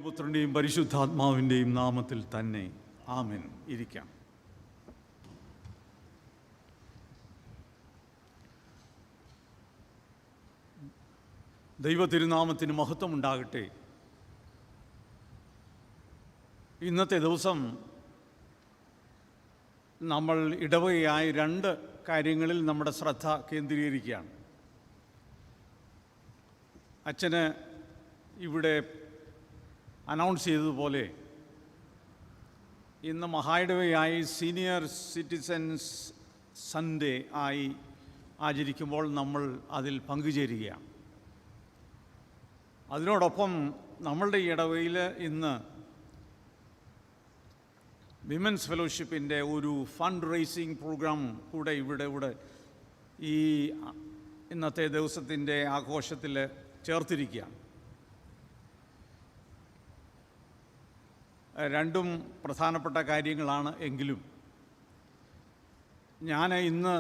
പുത്രൻ്റെയും പരിശുദ്ധാത്മാവിൻ്റെയും നാമത്തിൽ തന്നെ ആമേൻ. ഇരിക്കാം. ദൈവ തിരുനാമത്തിന് മഹത്വമുണ്ടാകട്ടെ. ഇന്നത്തെ ദിവസം നമ്മൾ ഇടവകയായി രണ്ട് കാര്യങ്ങളിൽ നമ്മുടെ ശ്രദ്ധ കേന്ദ്രീകരിക്കുകയാണ്. അച്ഛന് ഇവിടെ അനൗൺസ് ചെയ്തതുപോലെ ഇന്ന് മഹായിടവകയായി സീനിയർ സിറ്റിസൻസ് സൺഡേ ആയി ആചരിക്കുമ്പോൾ നമ്മൾ അതിൽ പങ്കുചേരുകയാണ്. അതിനോടൊപ്പം നമ്മളുടെ ഇടവകയിൽ ഇന്ന് വിമൻസ് ഫെലോഷിപ്പിൻ്റെ ഒരു ഫണ്ട് റേസിംഗ് പ്രോഗ്രാം കൂടെ ഇവിടെ ഈ ഇന്നത്തെ ദിവസത്തിൻ്റെ ആഘോഷത്തിൽ ചേർത്തിരിക്കുകയാണ്. രണ്ടും പ്രധാനപ്പെട്ട കാര്യങ്ങളാണ്. എങ്കിലും ഞാൻ ഇന്ന്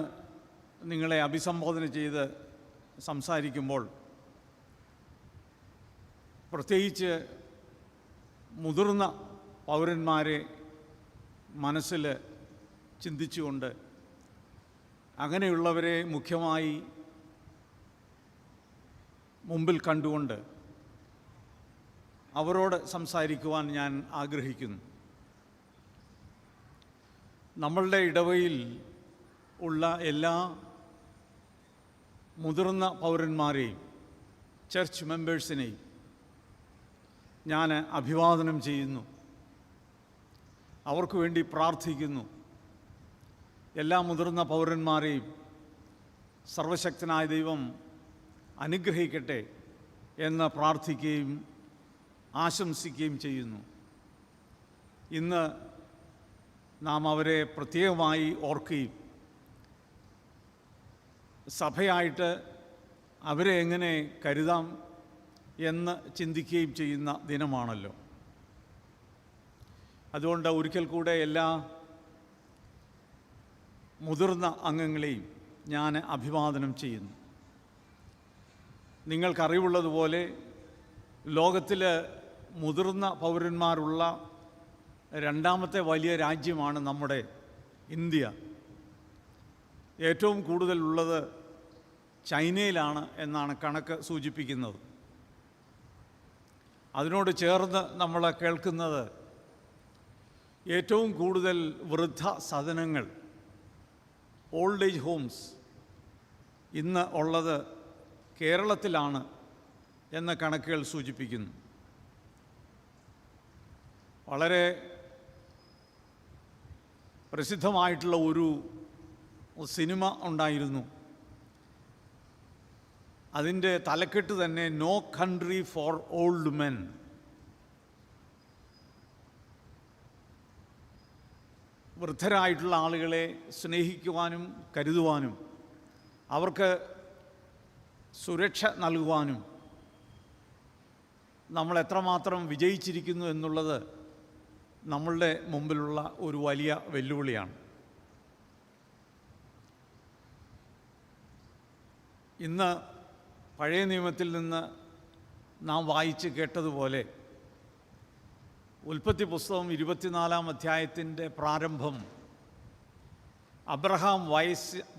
നിങ്ങളെ അഭിസംബോധന ചെയ്ത് സംസാരിക്കുമ്പോൾ പ്രത്യേകിച്ച് മുതിർന്ന പൗരന്മാരെ മനസ്സിൽ ചിന്തിച്ചുകൊണ്ട് അങ്ങനെയുള്ളവരെ മുഖ്യമായി മുമ്പിൽ കണ്ടുകൊണ്ട് അവരോട് സംസാരിക്കുവാൻ ഞാൻ ആഗ്രഹിക്കുന്നു. നമ്മളുടെ ഇടവകയിൽ ഉള്ള എല്ലാ മുതിർന്ന പൗരന്മാരെയും ചർച്ച് മെമ്പേഴ്സിനെയും ഞാൻ അഭിവാദനം ചെയ്യുന്നു. അവർക്ക് വേണ്ടി പ്രാർത്ഥിക്കുന്നു. എല്ലാ മുതിർന്ന പൗരന്മാരെയും സർവശക്തനായ ദൈവം അനുഗ്രഹിക്കട്ടെ എന്ന് പ്രാർത്ഥിക്കുകയും ആശംസിക്കുകയും ചെയ്യുന്നു. ഇന്ന് നാം അവരെ പ്രത്യേകമായി ഓർക്കുകയും സഭയായിട്ട് അവരെ എങ്ങനെ കരുതാം എന്ന് ചിന്തിക്കുകയും ചെയ്യുന്ന ദിനമാണല്ലോ. അതുകൊണ്ട് ഒരിക്കൽ കൂടെ എല്ലാ മുതിർന്ന അംഗങ്ങളെയും ഞാൻ അഭിവാദനം ചെയ്യുന്നു. നിങ്ങൾക്കറിവുള്ളതുപോലെ ലോകത്തിൽ മുതിർന്ന പൗരന്മാരുള്ള രണ്ടാമത്തെ വലിയ രാജ്യമാണ് നമ്മുടെ ഇന്ത്യ. ഏറ്റവും കൂടുതലുള്ളത് ചൈനയിലാണ് എന്നാണ് കണക്ക് സൂചിപ്പിക്കുന്നത്. അതിനോട് ചേർന്ന് നമ്മൾ കേൾക്കുന്നത് ഏറ്റവും കൂടുതൽ വൃദ്ധ സദനങ്ങൾ, ഓൾഡ് ഏജ് ഹോംസ് ഇന്ന് ഉള്ളത് കേരളത്തിലാണ് എന്ന കണക്കുകൾ സൂചിപ്പിക്കുന്നു. വളരെ പ്രസിദ്ധമായിട്ടുള്ള ഒരു സിനിമ ഉണ്ടായിരുന്നു. അതിൻ്റെ തലക്കെട്ട് തന്നെ no country for old men. വൃദ്ധരായിട്ടുള്ള ആളുകളെ സ്നേഹിക്കുവാനും കരുതുവാനും അവർക്ക് സുരക്ഷ നൽകുവാനും നമ്മൾ എത്രമാത്രം വിജയിച്ചിരിക്കുന്നു എന്നുള്ളത് നമ്മളുടെ മുമ്പിലുള്ള ഒരു വലിയ വെല്ലുവിളിയാണ്. ഇന്ന് പഴയ നിയമത്തിൽ നിന്ന് നാം വായിച്ച് കേട്ടതുപോലെ ഉൽപ്പത്തി പുസ്തകം 24-ാം അധ്യായത്തിൻ്റെ പ്രാരംഭം അബ്രഹാം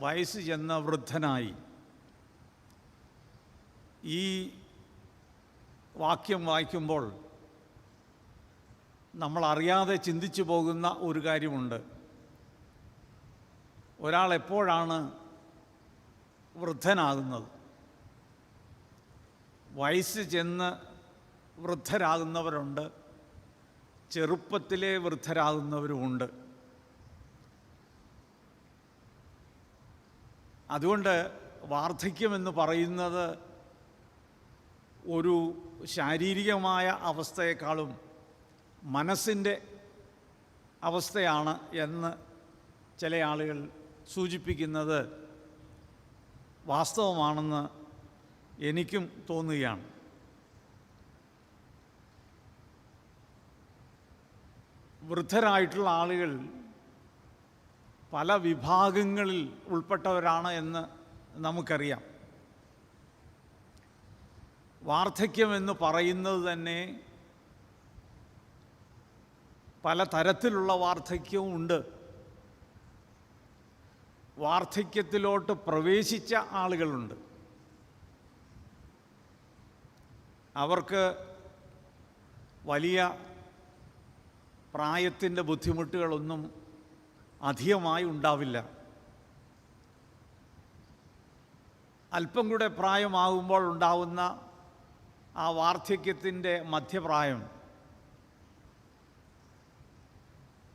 വയസ്സ് ചെന്ന വൃദ്ധനായി. ഈ വാക്യം വായിക്കുമ്പോൾ നമ്മൾ അറിയാതെ ചിന്തിച്ചു പോകുന്ന ഒരു കാര്യമുണ്ട്. ഒരാൾ എപ്പോഴാണ് വൃദ്ധനാകുന്നത്? വയസ്സ് ചെന്ന് വൃദ്ധരാകുന്നവരുണ്ട്, ചെറുപ്പത്തിലെ വൃദ്ധരാകുന്നവരുമുണ്ട്. അതുകൊണ്ട് വാർദ്ധക്യമെന്ന് പറയുന്നത് ഒരു ശാരീരികമായ അവസ്ഥയെക്കാളും മനസ്സിൻ്റെ അവസ്ഥയാണ് എന്ന് ചില ആളുകൾ സൂചിപ്പിക്കുന്നത് വാസ്തവമാണെന്ന് എനിക്കും തോന്നുകയാണ്. വൃദ്ധരായിട്ടുള്ള ആളുകൾ പല വിഭാഗങ്ങളിൽ ഉൾപ്പെട്ടവരാണ് എന്ന് നമുക്കറിയാം. വാർദ്ധക്യമെന്ന് പറയുന്നത് തന്നെ പല തരത്തിലുള്ള വാർദ്ധക്യവും ഉണ്ട്. വാർദ്ധക്യത്തിലോട്ട് പ്രവേശിച്ച ആളുകളുണ്ട്. അവർക്ക് വലിയ പ്രായത്തിൻ്റെ ബുദ്ധിമുട്ടുകളൊന്നും അധികമായി ഉണ്ടാവില്ല. അല്പം കൂടെ പ്രായമാകുമ്പോൾ ഉണ്ടാവുന്ന ആ വാർദ്ധക്യത്തിൻ്റെ മധ്യപ്രായം,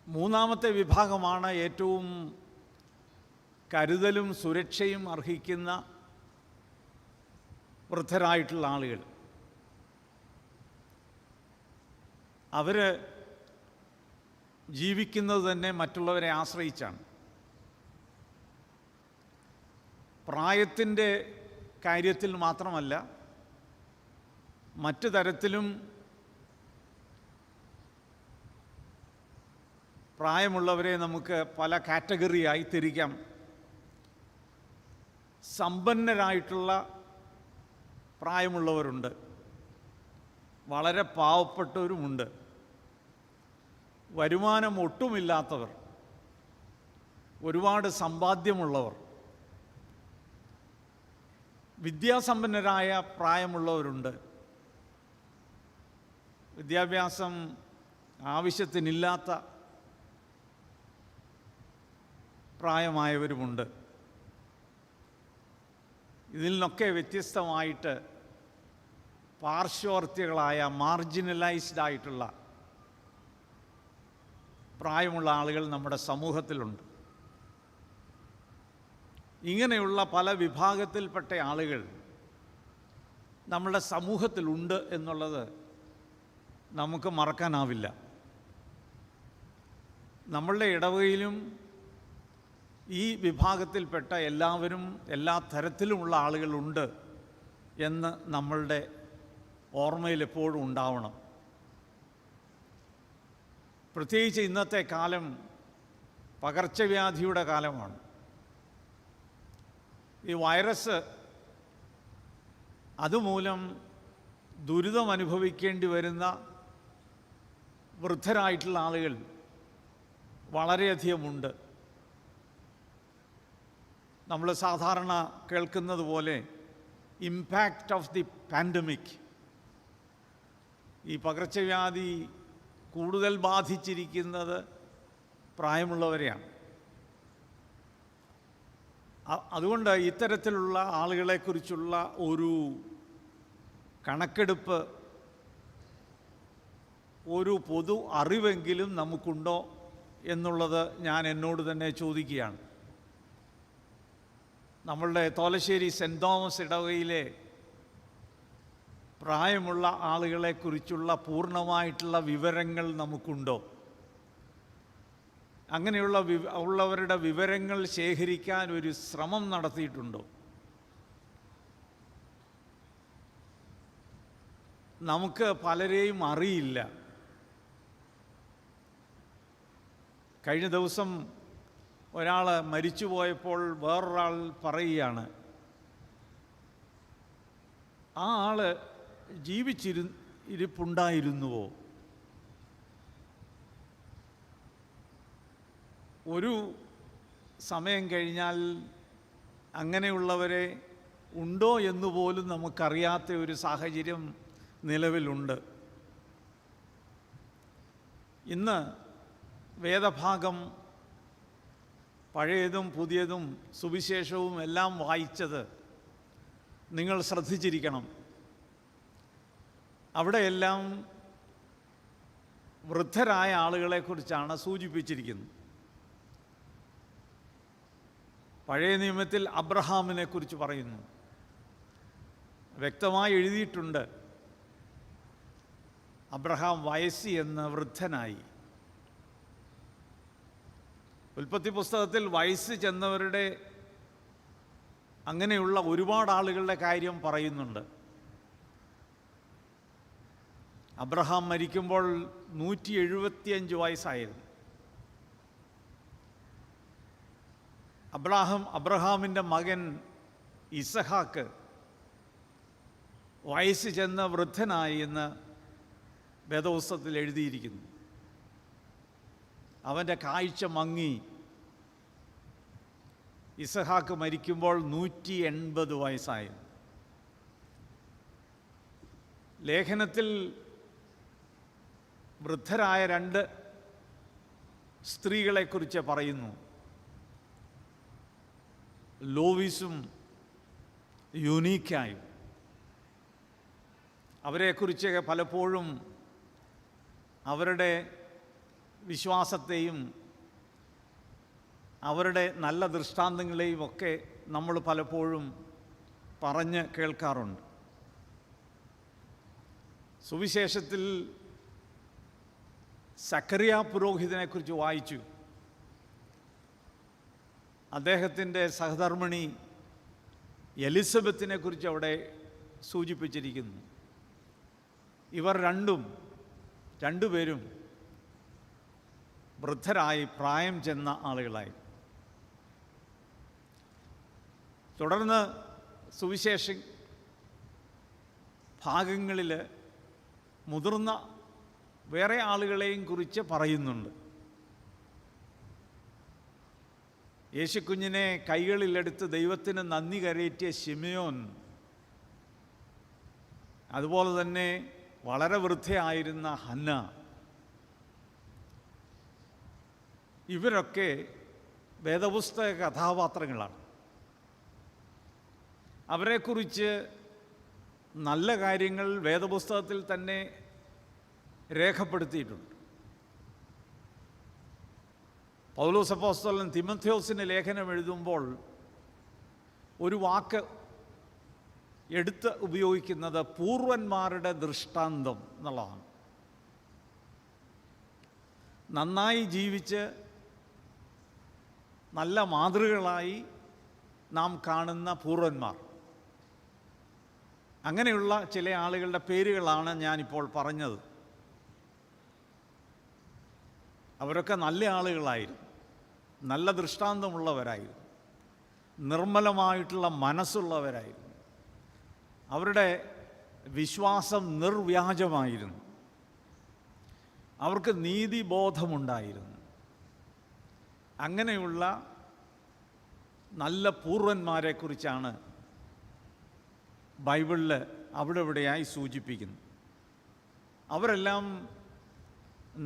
മൂന്നാമത്തെ വിഭാഗമാണ് ഏറ്റവും കരുതലും സുരക്ഷയും അർഹിക്കുന്ന വൃദ്ധരായിട്ടുള്ള ആളുകൾ. അവർ ജീവിക്കുന്നത് തന്നെ മറ്റുള്ളവരെ ആശ്രയിച്ചാണ്. പ്രായത്തിൻ്റെ കാര്യത്തിൽ മാത്രമല്ല, മറ്റു തരത്തിലും പ്രായമുള്ളവരെ നമുക്ക് പല കാറ്റഗറിയായി തിരിക്കാം. സമ്പന്നരായിട്ടുള്ള പ്രായമുള്ളവരുണ്ട്, വളരെ പാവപ്പെട്ടവരുമുണ്ട്, വരുമാനം ഒട്ടുമില്ലാത്തവർ, ഒരുപാട് സമ്പാദ്യമുള്ളവർ, വിദ്യാസമ്പന്നരായ പ്രായമുള്ളവരുണ്ട്, വിദ്യാഭ്യാസം ആവശ്യത്തിനില്ലാത്ത പ്രായമായവരുമുണ്ട്. ഇതിൽ നിന്നൊക്കെ വ്യത്യസ്തമായിട്ട് പാർശ്വവർത്തികളായ മാർജിനലൈസ്ഡ് ആയിട്ടുള്ള പ്രായമുള്ള ആളുകൾ നമ്മുടെ സമൂഹത്തിലുണ്ട്. ഇങ്ങനെയുള്ള പല വിഭാഗത്തിൽപ്പെട്ട ആളുകൾ നമ്മുടെ സമൂഹത്തിലുണ്ട് എന്നുള്ളത് നമുക്ക് മറക്കാനാവില്ല. നമ്മളുടെ ഇടവകയിലും ഈ വിഭാഗത്തിൽപ്പെട്ട എല്ലാവരും എല്ലാ തരത്തിലുമുള്ള ആളുകളുണ്ട് എന്ന് നമ്മളുടെ ഓർമ്മയിൽ എപ്പോഴും ഉണ്ടാവണം. പ്രത്യേകിച്ച് ഇന്നത്തെ കാലം പകർച്ചവ്യാധിയുടെ കാലമാണ്. ഈ വൈറസ് അതുമൂലം ദുരിതം അനുഭവിക്കേണ്ടി വരുന്ന വൃദ്ധരായിട്ടുള്ള ആളുകൾ വളരെയധികമുണ്ട്. നമ്മൾ സാധാരണ കേൾക്കുന്നത് പോലെ ഇമ്പാക്റ്റ് ഓഫ് ദി പാൻഡമിക്, ഈ പകർച്ചവ്യാധി കൂടുതൽ ബാധിച്ചിരിക്കുന്നത് പ്രായമുള്ളവരെയാണ്. അതുകൊണ്ട് ഇത്തരത്തിലുള്ള ആളുകളെക്കുറിച്ചുള്ള ഒരു കണക്കെടുപ്പ്, ഒരു പൊതു അറിവെങ്കിലും നമുക്കുണ്ടോ എന്നുള്ളത് ഞാൻ എന്നോട് തന്നെ ചോദിക്കുകയാണ്. നമ്മളുടെ തോലശ്ശേരി സെൻറ്റ് തോമസ് ഇടവകയിലെ പ്രായമുള്ള ആളുകളെക്കുറിച്ചുള്ള പൂർണ്ണമായിട്ടുള്ള വിവരങ്ങൾ നമുക്കുണ്ടോ? അങ്ങനെയുള്ള ഉള്ളവരുടെ വിവരങ്ങൾ ശേഖരിക്കാൻ ഒരു ശ്രമം നടത്തിയിട്ടുണ്ടോ? നമുക്ക് പലരെയും അറിയില്ല. കഴിഞ്ഞ ദിവസം ഒരാൾ മരിച്ചുപോയപ്പോൾ വേറൊരാൾ പറയുകയാണ്, ആ ആൾ ഇരിപ്പുണ്ടായിരുന്നുവോ? ഒരു സമയം കഴിഞ്ഞാൽ അങ്ങനെയുള്ളവരെ ഉണ്ടോ എന്നുപോലും നമുക്കറിയാത്ത ഒരു സാഹചര്യം നിലവിലുണ്ട്. ഇന്ന് വേദഭാഗം പഴയതും പുതിയതും സുവിശേഷവും എല്ലാം വായിച്ചത് നിങ്ങൾ ശ്രദ്ധിച്ചിരിക്കണം. അവിടെയെല്ലാം വൃദ്ധരായ ആളുകളെക്കുറിച്ചാണ് സൂചിപ്പിച്ചിരിക്കുന്നത്. പഴയ നിയമത്തിൽ അബ്രഹാമിനെക്കുറിച്ച് പറയുന്നു, വ്യക്തമായി എഴുതിയിട്ടുണ്ട്, അബ്രഹാം വയസ്സി എന്ന വൃദ്ധനായി. ഉൽപ്പത്തി പുസ്തകത്തിൽ വയസ്സ് ചെന്നവരുടെ അങ്ങനെയുള്ള ഒരുപാട് ആളുകളുടെ കാര്യം പറയുന്നുണ്ട്. അബ്രഹാം മരിക്കുമ്പോൾ 175 വയസ്സായിരുന്നു. അബ്രഹാമിൻ്റെ മകൻ ഇസഹാക്ക് വയസ്സ് ചെന്ന വൃദ്ധനായി എന്ന് വേദപുസ്തകത്തിൽ എഴുതിയിരിക്കുന്നു. അവൻ്റെ കാഴ്ച മങ്ങി. ഇസഹാക്ക് മരിക്കുമ്പോൾ 180 വയസ്സായിരുന്നു. ലേഖനത്തിൽ വൃദ്ധരായ 2 സ്ത്രീകളെക്കുറിച്ച് പറയുന്നു, ലോവിസും യൂനീക്കായും. അവരെക്കുറിച്ച് പലപ്പോഴും അവരുടെ വിശ്വാസത്തെയും അവരുടെ നല്ല ദൃഷ്ടാന്തങ്ങളെയും ഒക്കെ നമ്മൾ പലപ്പോഴും പറഞ്ഞ് കേൾക്കാറുണ്ട്. സുവിശേഷത്തിൽ സക്കറിയ പുരോഹിതനെക്കുറിച്ച് വായിച്ചു. അദ്ദേഹത്തിൻ്റെ സഹധർമ്മിണി എലിസബത്തിനെക്കുറിച്ച് അവിടെ സൂചിപ്പിച്ചിരിക്കുന്നു. ഇവർ രണ്ടുപേരും വൃദ്ധരായി, പ്രായം ചെന്ന ആളുകളായി. തുടർന്ന് സുവിശേഷ ഭാഗങ്ങളിൽ മുതിർന്ന വേറെ ആളുകളെയും കുറിച്ച് പറയുന്നുണ്ട്. യേശുക്കുഞ്ഞിനെ കൈകളിലെടുത്ത് ദൈവത്തിന് നന്ദി കരയറ്റിയ ശിമയോൻ, അതുപോലെ തന്നെ വളരെ വൃദ്ധയായിരുന്ന ഹന്ന, ഇവരൊക്കെ വേദപുസ്തക കഥാപാത്രങ്ങളാണ്. അവരെക്കുറിച്ച് നല്ല കാര്യങ്ങൾ വേദപുസ്തകത്തിൽ തന്നെ രേഖപ്പെടുത്തിയിട്ടുണ്ട്. പൗലോസ് അപ്പോസ്തലൻ തിമോഥെയോസിന് ലേഖനം എഴുതുമ്പോൾ ഒരു വാക്ക് എടുത്ത് ഉപയോഗിക്കുന്നത് പൂർവന്മാരുടെ ദൃഷ്ടാന്തം എന്നുള്ളതാണ്. നന്നായി ജീവിച്ച് നല്ല മാതൃകളായി നാം കാണുന്ന പൂർവന്മാർ, അങ്ങനെയുള്ള ചില ആളുകളുടെ പേരുകളാണ് ഞാനിപ്പോൾ പറഞ്ഞത്. അവരൊക്കെ നല്ല ആളുകളായിരുന്നു, നല്ല ദൃഷ്ടാന്തമുള്ളവരായിരുന്നു, നിർമ്മലമായിട്ടുള്ള മനസ്സുള്ളവരായിരുന്നു. അവരുടെ വിശ്വാസം നിർവ്യാജമായിരുന്നു. അവർക്ക് നീതിബോധമുണ്ടായിരുന്നു. അങ്ങനെയുള്ള നല്ല പൂർവന്മാരെക്കുറിച്ചാണ് ബൈബിളിൽ അവിടെ ഇവിടെയായി സൂചിപ്പിക്കുന്നത്. അവരെല്ലാം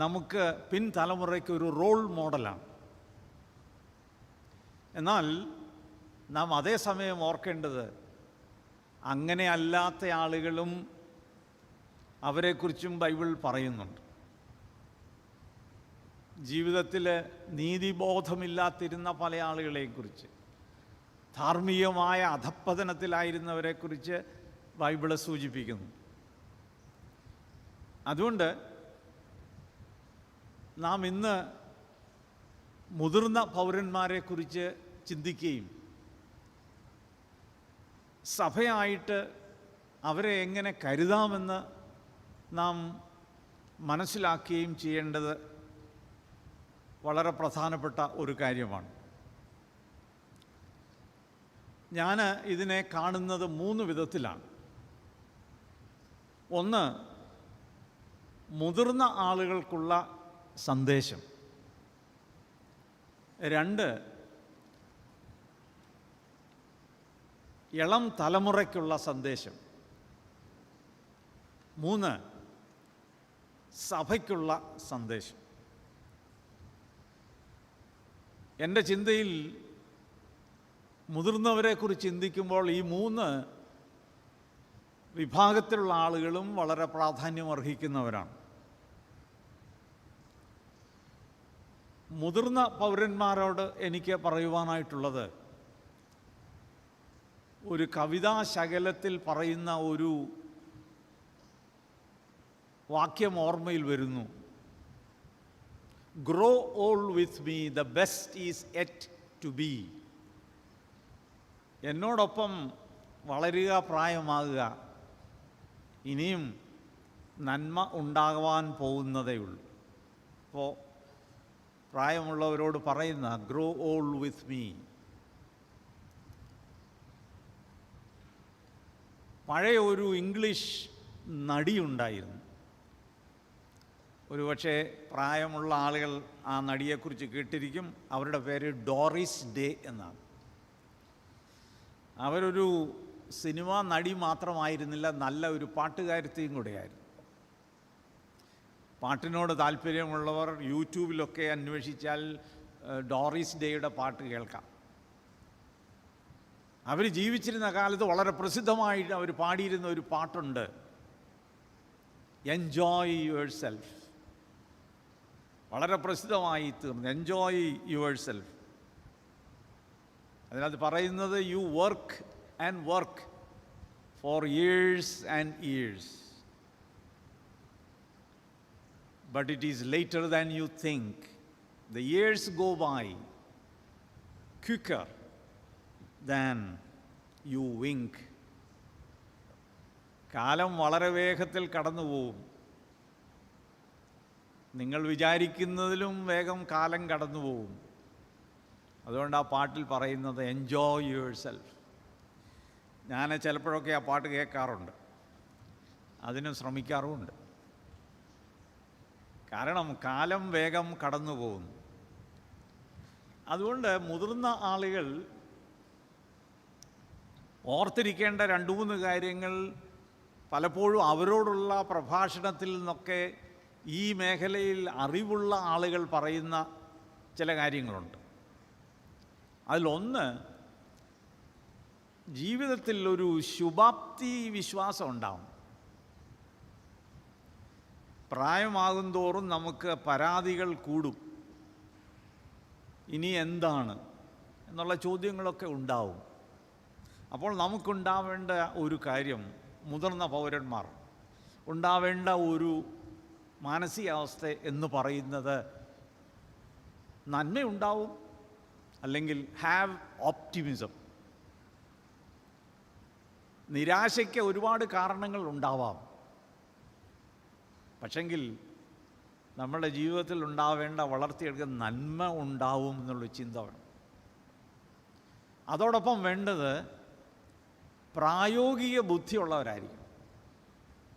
നമുക്ക് പിൻതലമുറയ്ക്ക് ഒരു റോൾ മോഡലാണ്. എന്നാൽ നാം അതേസമയം ഓർക്കേണ്ടത്, അങ്ങനെ അല്ലാത്ത ആളുകളും അവരെക്കുറിച്ചും ബൈബിൾ പറയുന്നുണ്ട്. ജീവിതത്തിൽ നീതിബോധമില്ലാതിരുന്ന പല ആളുകളെക്കുറിച്ച്, ധാർമ്മികമായ അധപ്പതനത്തിലായിരുന്നവരെക്കുറിച്ച് ബൈബിള് സൂചിപ്പിക്കുന്നു. അതുകൊണ്ട് നാം ഇന്ന് മുതിർന്ന പൗരന്മാരെക്കുറിച്ച് ചിന്തിക്കുകയും സഭയായിട്ട് അവരെ എങ്ങനെ കരുതാമെന്ന് നാം മനസ്സിലാക്കുകയും ചെയ്യേണ്ടത് വളരെ പ്രധാനപ്പെട്ട ഒരു കാര്യമാണ്. ഞാൻ ഇതിനെ കാണുന്നത് 3 വിധത്തിലാണ്. ഒന്ന്, മുതിർന്ന ആളുകൾക്കുള്ള സന്ദേശം. 2, ഇളം തലമുറയ്ക്കുള്ള സന്ദേശം. 3, സഭയ്ക്കുള്ള സന്ദേശം. എൻ്റെ ചിന്തയിൽ മുതിർന്നവരെക്കുറിച്ച് ചിന്തിക്കുമ്പോൾ ഈ 3 വിഭാഗത്തിലുള്ള ആളുകളും വളരെ പ്രാധാന്യമർഹിക്കുന്നവരാണ്. മുതിർന്ന പൗരന്മാരോട് എനിക്ക് പറയുവാനായിട്ടുള്ളത്, ഒരു കവിതാശകലത്തിൽ പറയുന്ന ഒരു വാക്യം ഓർമ്മയിൽ വരുന്നു. Grow old with me, the best is yet to be. എന്നോടൊപ്പം വളരുക, പ്രായമാകുക, ഇനിയും നന്മ ഉണ്ടാകുവാൻ പോകുന്നതേ ഉള്ളൂ. അപ്പോൾ പ്രായമുള്ളവരോട് പറയുന്ന ഗ്രോ ഓൾഡ് വിത്ത് മീ. പഴയ ഒരു ഇംഗ്ലീഷ് നടിയുണ്ടായിരുന്നു, ഒരുപക്ഷെ പ്രായമുള്ള ആളുകൾ ആ നടിയെക്കുറിച്ച് കേട്ടിരിക്കും. അവരുടെ പേര് ഡോറിസ് ഡേ എന്നാണ്. അവരൊരു സിനിമാ നടി മാത്രമായിരുന്നില്ല, നല്ല ഒരു പാട്ടുകാരത്തെയും കൂടെയായിരുന്നു. പാട്ടിനോട് താല്പര്യമുള്ളവർ യൂട്യൂബിലൊക്കെ അന്വേഷിച്ചാൽ ഡോറിസ് ഡേയുടെ പാട്ട് കേൾക്കാം. അവർ ജീവിച്ചിരുന്ന കാലത്ത് വളരെ പ്രസിദ്ധമായിട്ട് അവർ പാടിയിരുന്ന ഒരു പാട്ടുണ്ട്, എൻജോയ് യുവർ സെൽഫ്. വളരെ പ്രസിദ്ധമായി തീർന്നു, എൻജോയ് യുവർ സെൽഫ്. അതിനകത്ത് പറയുന്നത്, you work and work for years and years, but it is later than you think. The years go by quicker than you wink. കാലം വളരെ വേഗത്തിൽ കടന്നു പോവും. നിങ്ങൾ വിചാരിക്കുന്നതിലും വേഗം കാലം കടന്നു പോവും. അതുകൊണ്ട് ആ പാട്ടിൽ പറയുന്നത് എൻജോയ് യുവർ സെൽഫ്. ഞാൻ ചിലപ്പോഴൊക്കെ ആ പാട്ട് കേൾക്കാറുണ്ട്, അതിനും ശ്രമിക്കാറുമുണ്ട്. കാരണം കാലം വേഗം കടന്നു പോകുന്നു. അതുകൊണ്ട് മുതിർന്ന ആളുകൾ ഓർത്തിരിക്കേണ്ട 2-3 കാര്യങ്ങൾ പലപ്പോഴും അവരോടുള്ള പ്രഭാഷണത്തിൽ നിന്നൊക്കെ ഈ മേഖലയിൽ അറിവുള്ള ആളുകൾ പറയുന്ന ചില കാര്യങ്ങളുണ്ട്. അതിലൊന്ന്, ജീവിതത്തിൽ ഒരു ശുഭാപ്തി വിശ്വാസം ഉണ്ടാവും. പ്രായമാകും തോറും നമുക്ക് പരാതികൾ കൂടും. ഇനി എന്താണ് എന്നുള്ള ചോദ്യങ്ങളൊക്കെ ഉണ്ടാവും. അപ്പോൾ നമുക്കുണ്ടാവേണ്ട ഒരു കാര്യം, മുതിർന്ന പൗരന്മാർ ഉണ്ടാവേണ്ട ഒരു മാനസികാവസ്ഥ എന്ന് പറയുന്നത്, നന്മയുണ്ടാവും, അല്ലെങ്കിൽ ഹാവ് ഓപ്റ്റിമിസം. നിരാശയ്ക്ക് ഒരുപാട് കാരണങ്ങൾ ഉണ്ടാവാം, പക്ഷെങ്കിൽ നമ്മുടെ ജീവിതത്തിൽ ഉണ്ടാവേണ്ട, വളർത്തിയെടുക്കുന്ന നന്മ ഉണ്ടാവും എന്നുള്ളൊരു ചിന്ത വേണം. അതോടൊപ്പം വേണ്ടത് പ്രായോഗിക ബുദ്ധിയുള്ളവരായിരിക്കും.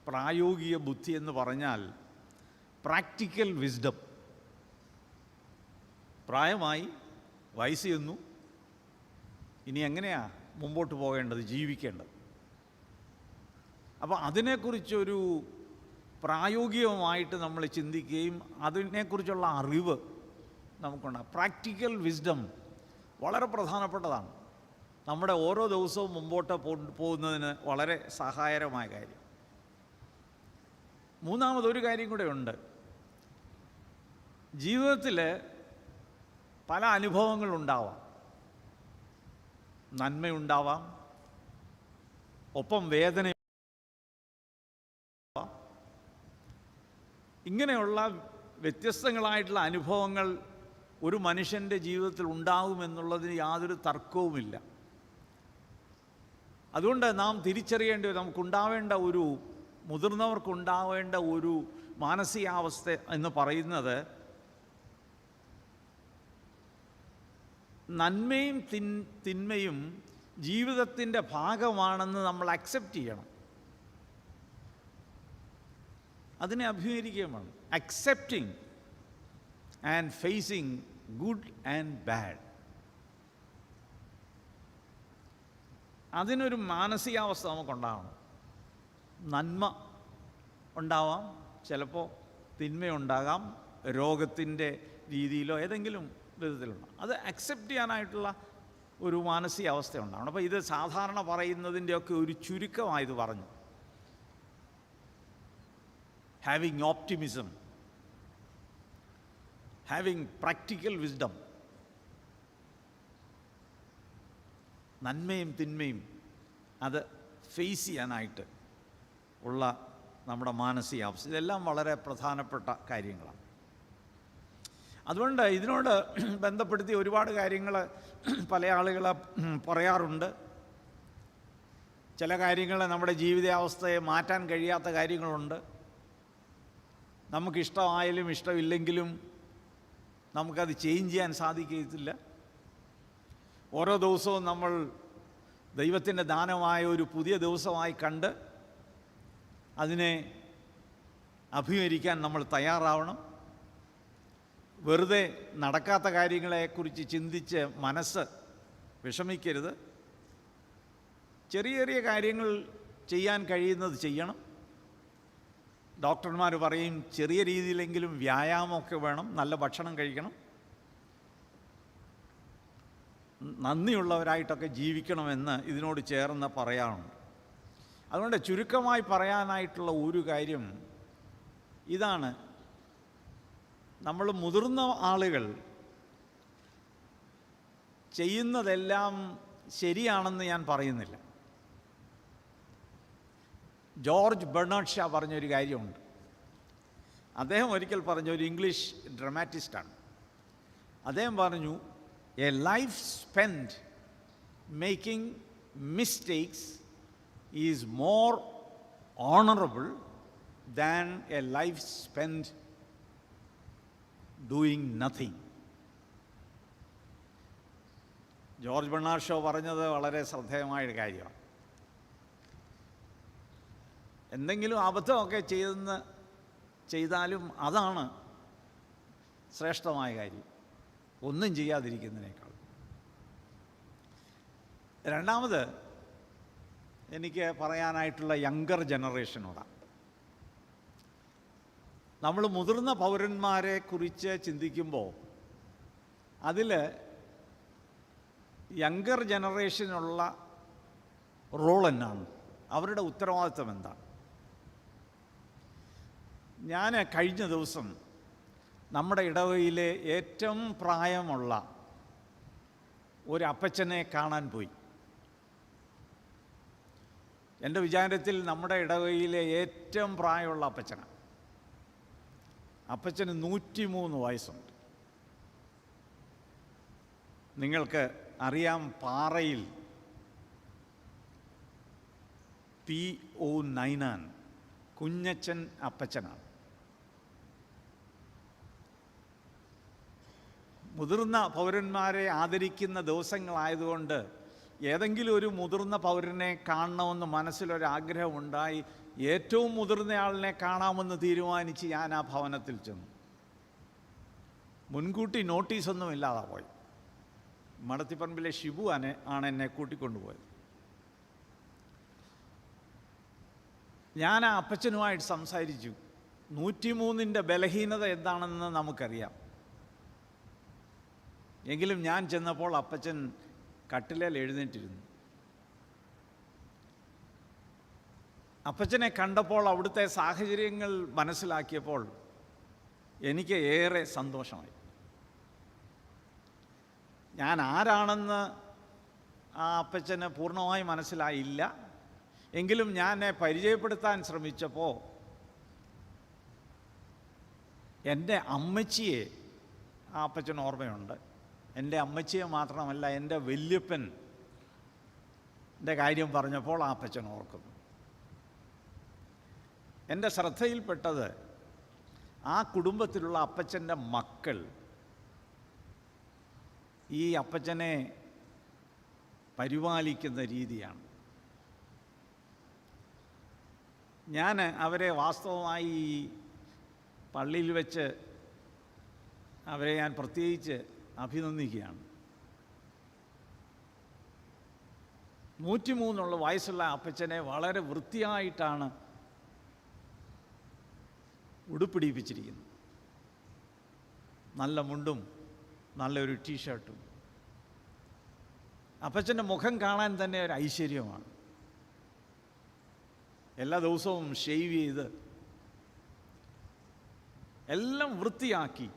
പ്രായോഗിക ബുദ്ധി എന്ന് പറഞ്ഞാൽ പ്രാക്ടിക്കൽ വിസ്ഡം. പ്രായമായി, വയസ്സ് ചെന്നു, ഇനി എങ്ങനെയാണ് മുമ്പോട്ട് പോകേണ്ടത്, ജീവിക്കേണ്ടത്. അപ്പോൾ അതിനെക്കുറിച്ചൊരു പ്രായോഗികമായിട്ട് നമ്മൾ ചിന്തിക്കുകയും അതിനെക്കുറിച്ചുള്ള അറിവ് നമുക്കുണ്ടാകും. പ്രാക്ടിക്കൽ വിസ്ഡം വളരെ പ്രധാനപ്പെട്ടതാണ്. നമ്മുടെ ഓരോ ദിവസവും മുമ്പോട്ട് പോകുന്നതിന് വളരെ സഹായകരമായ കാര്യം. മൂന്നാമതൊരു കാര്യം കൂടെ ഉണ്ട്. ജീവിതത്തിൽ പല അനുഭവങ്ങളുണ്ടാവാം. നന്മയുണ്ടാവാം, ഒപ്പം വേദന. ഇങ്ങനെയുള്ള വ്യത്യസ്തങ്ങളായിട്ടുള്ള അനുഭവങ്ങൾ ഒരു മനുഷ്യൻ്റെ ജീവിതത്തിൽ ഉണ്ടാകുമെന്നുള്ളതിന് യാതൊരു തർക്കവുമില്ല. അതുകൊണ്ട് നാം തിരിച്ചറിയേണ്ടത്, നമുക്കുണ്ടാവേണ്ട ഒരു, മുതിർന്നവർക്കുണ്ടാവേണ്ട ഒരു മാനസികാവസ്ഥ എന്ന് പറയുന്നത്, നന്മയും തിന്മയും ജീവിതത്തിൻ്റെ ഭാഗമാണെന്ന് നമ്മൾ അക്സെപ്റ്റ് ചെയ്യണം. അതിനെ അഭിമുഖീകരിക്കുകയും വേണം. Accepting and facing good and bad. അതിനൊരു മാനസികാവസ്ഥ നമുക്കുണ്ടാവണം. നന്മ ഉണ്ടാവാം, ചിലപ്പോൾ തിന്മയുണ്ടാകാം, രോഗത്തിൻ്റെ രീതിയിലോ ഏതെങ്കിലും വിധത്തിലുണ്ടാകും. അത് അക്സെപ്റ്റ് ചെയ്യാനായിട്ടുള്ള ഒരു മാനസികാവസ്ഥ ഉണ്ടാവണം. അപ്പോൾ ഇത് സാധാരണ പറയുന്നതിൻ്റെയൊക്കെ ഒരു ചുരുക്കമായത് പറഞ്ഞു. having optimism, having practical wisdom. നന്മയും തിന്മയും അത് ഫേസ് ചെയ്യാനായിട്ട് ഉള്ള നമ്മുടെ മാനസികാവസ്ഥ, ഇതെല്ലാം വളരെ പ്രധാനപ്പെട്ട കാര്യങ്ങളാണ്. അതുകൊണ്ട് ഇതിനോട് ബന്ധപ്പെടുത്തി ഒരുപാട് കാര്യങ്ങൾ പല ആളുകൾ പറയാറുണ്ട്. ചില കാര്യങ്ങൾ നമ്മുടെ ജീവിതാവസ്ഥയെ മാറ്റാൻ കഴിയാത്ത കാര്യങ്ങളുണ്ട്. നമുക്കിഷ്ടമായാലും ഇഷ്ടമില്ലെങ്കിലും നമുക്കത് ചേഞ്ച് ചെയ്യാൻ സാധിക്കത്തില്ല. ഓരോ ദിവസവും നമ്മൾ ദൈവത്തിൻ്റെ ദാനമായ ഒരു പുതിയ ദിവസമായി കണ്ട് അതിനെ അഭിമുഖീകരിക്കാൻ നമ്മൾ തയ്യാറാവണം. വെറുതെ നടക്കാത്ത കാര്യങ്ങളെക്കുറിച്ച് ചിന്തിച്ച് മനസ്സ് വിഷമിക്കരുത്. ചെറിയ ചെറിയ കാര്യങ്ങൾ ചെയ്യാൻ കഴിയുന്നത് ചെയ്യണം. ഡോക്ടർമാർ പറയും ചെറിയ രീതിയിലെങ്കിലും വ്യായാമമൊക്കെ വേണം, നല്ല ഭക്ഷണം കഴിക്കണം, നന്ദിയുള്ളവരായിട്ടൊക്കെ ജീവിക്കണമെന്ന് ഇതിനോട് ചേർന്ന് പറയാറുണ്ട്. അതുകൊണ്ട് ചുരുക്കമായി പറയാനായിട്ടുള്ള ഒരു കാര്യം ഇതാണ്: നമ്മൾ മുതിർന്ന ആളുകൾ ചെയ്യുന്നതെല്ലാം ശരിയാണെന്ന് ഞാൻ പറയുന്നില്ല. ജോർജ് ബെർണാഡ് ഷാ പറഞ്ഞൊരു കാര്യമുണ്ട്. അദ്ദേഹം ഒരിക്കൽ പറഞ്ഞ, ഒരു ഇംഗ്ലീഷ് ഡ്രമാറ്റിസ്റ്റാണ്. അദ്ദേഹം പറഞ്ഞു, a life spend making mistakes is more honourable than a life spend doing nothing. George Bernard Shaw പറഞ്ഞത് വളരെ ശ്രദ്ധേയമായൊരു കാര്യമാണ്. എന്തെങ്കിലും അബദ്ധമൊക്കെ ചെയ്താലും അതാണ് ശ്രേഷ്ഠമായ കാര്യം, ഒന്നും ചെയ്യാതിരിക്കുന്നതിനേക്കാൾ. രണ്ടാമത് എനിക്ക് പറയാനായിട്ടുള്ള യങ്കർ ജനറേഷനോടാണ്. നമ്മൾ മുതിർന്ന പൗരന്മാരെ കുറിച്ച് ചിന്തിക്കുമ്പോൾ അതിൽ യങ്കർ ജനറേഷനുള്ള റോൾ എന്നാണ്, അവരുടെ ഉത്തരവാദിത്വം എന്താണ്? ഞാൻ കഴിഞ്ഞ ദിവസം നമ്മുടെ ഇടവകയിലെ ഏറ്റവും പ്രായമുള്ള ഒരു അപ്പച്ചനെ കാണാൻ പോയി. എൻ്റെ വിചാരത്തിൽ നമ്മുടെ ഇടവകയിലെ ഏറ്റവും പ്രായമുള്ള അപ്പച്ചനാണ്. അപ്പച്ചന് 103 വയസ്സുണ്ട്. നിങ്ങൾക്ക് അറിയാം, പാറയിൽ P.O. നൈനാൻ കുഞ്ഞച്ചൻ അപ്പച്ചനാണ്. മുതിർന്ന പൗരന്മാരെ ആദരിക്കുന്ന ദിവസങ്ങളായതുകൊണ്ട് ഏതെങ്കിലും ഒരു മുതിർന്ന പൗരനെ കാണണമെന്ന് മനസ്സിലൊരാഗ്രഹമുണ്ടായി. ഏറ്റവും മുതിർന്നയാളിനെ കാണാമെന്ന് തീരുമാനിച്ച് ഞാൻ ആ ഭവനത്തിൽ ചെന്നു. മുൻകൂട്ടി നോട്ടീസൊന്നും ഇല്ലാതെ പോയി. മടത്തിപ്പറമ്പിലെ ഷിബു ആണ് എന്നെ കൂട്ടിക്കൊണ്ടുപോയത്. ഞാൻ ആ അപ്പച്ചനുമായിട്ട് സംസാരിച്ചു. 103ൻ്റെ ബലഹീനത എന്താണെന്ന് നമുക്കറിയാം. എങ്കിലും ഞാൻ ചെന്നപ്പോൾ അപ്പച്ചൻ കട്ടിലേൽ എഴുന്നേറ്റിരുന്നു. അപ്പച്ചനെ കണ്ടപ്പോൾ, അവിടുത്തെ സാഹചര്യങ്ങൾ മനസ്സിലാക്കിയപ്പോൾ എനിക്ക് ഏറെ സന്തോഷമായി. ഞാൻ ആരാണെന്ന് ആ അപ്പച്ചന് പൂർണ്ണമായി മനസ്സിലായില്ല. എങ്കിലും ഞാൻ പരിചയപ്പെടുത്താൻ ശ്രമിച്ചപ്പോൾ എൻ്റെ അമ്മച്ചിയെ ആ അപ്പച്ചന് ഓർമ്മയുണ്ട്. എൻ്റെ അമ്മച്ചിയെ മാത്രമല്ല, എൻ്റെ വല്യപ്പൻ്റെ കാര്യം പറഞ്ഞപ്പോൾ ആ അപ്പച്ചൻ ഓർക്കുന്നു. എൻ്റെ ശ്രദ്ധയിൽപ്പെട്ടത് ആ കുടുംബത്തിലുള്ള അപ്പച്ചൻ്റെ മക്കൾ ഈ അപ്പച്ചനെ പരിപാലിക്കുന്ന രീതിയാണ്. ഞാൻ അവരെ വാസ്തവമായി പള്ളിയിൽ വെച്ച് അവരെ ഞാൻ പ്രത്യേകിച്ച് അഭിനന്ദിക്കുകയാണ്. 103 വയസ്സുള്ള അപ്പച്ചനെ വളരെ വൃത്തിയായിട്ടാണ് ഉടുപ്പിടിപ്പിച്ചിരിക്കുന്നത്. നല്ല മുണ്ടും നല്ലൊരു ടീഷർട്ടും. അപ്പച്ചൻ്റെ മുഖം കാണാൻ തന്നെ ഒരു ഐശ്വര്യമാണ്. എല്ലാ ദിവസവും ഷേവ് ചെയ്ത് എല്ലാം വൃത്തിയാക്കി